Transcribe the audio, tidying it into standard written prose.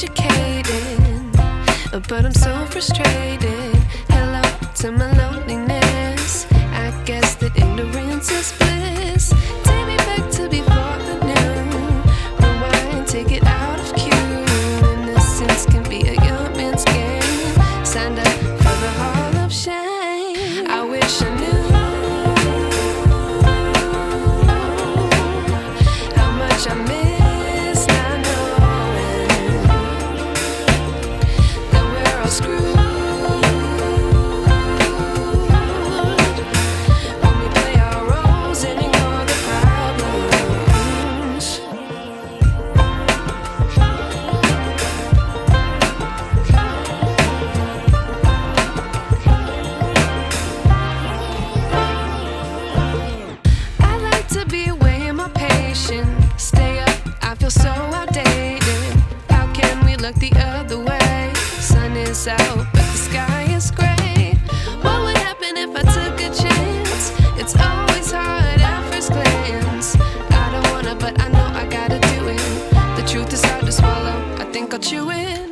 educated, but I'm so frustrated. Hello to my loneliness. I guess that ignorance is bliss. Take me back to before the new. Rewind, take it out of cue. Innocence can be a young man's game. Signed up for the hall of shame. I wish I knew how much I miss not knowing that we're all screwed when we play our roles and ignore the problems. I like to be away in my patience. Stay up, I feel so outdated. How can we look the other way? Sun is out, but the sky is gray. What would happen if I took a chance? It's always hard at first glance. I don't wanna, but I know I gotta do it. The truth is hard to swallow, I think I'll chew it.